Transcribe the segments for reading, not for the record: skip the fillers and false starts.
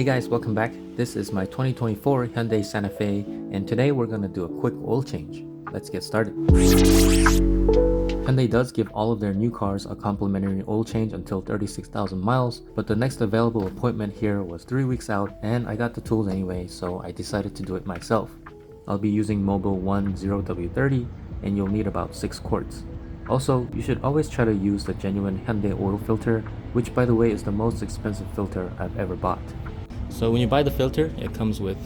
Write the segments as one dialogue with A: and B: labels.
A: guys, welcome back. This is my 2024 Hyundai Santa Fe, and today we're gonna do a quick oil change. Let's get started. Hyundai does give all of their new cars a complimentary oil change until 36,000 miles, but the next available appointment here was 3 weeks out, and I got the tools anyway, so I decided to do it myself. I'll be using Mobil 10W30, and you'll need about 6 quarts. Also, you should always try to use the genuine Hyundai oil filter, which by the way is the most expensive filter I've ever bought. So when you buy the filter, it comes with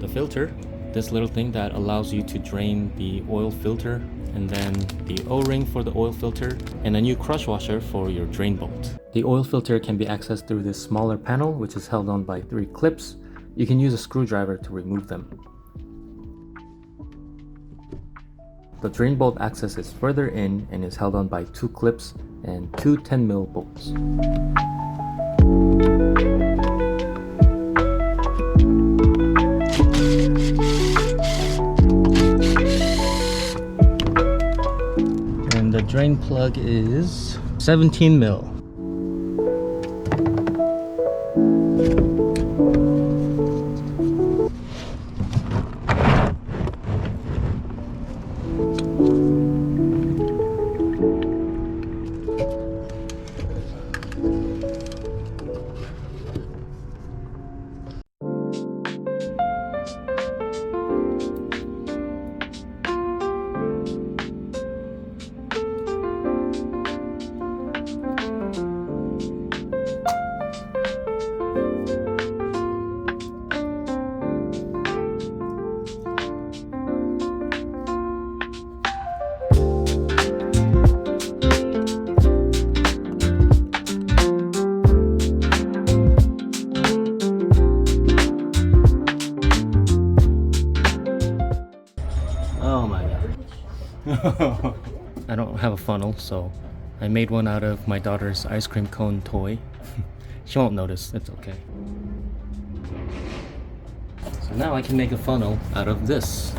A: the filter, this little thing that allows you to drain the oil filter, and then the O-ring for the oil filter, and a new crush washer for your drain bolt. The oil filter can be accessed through this smaller panel, which is held on by 3 clips. You can use a screwdriver to remove them. The drain bolt access is further in and is held on by 2 clips and 2 10mm bolts. And the drain plug is 17mm. Oh my god. I don't have a funnel, so I made one out of my daughter's ice cream cone toy. She won't notice, it's okay. So now I can make a funnel out of this.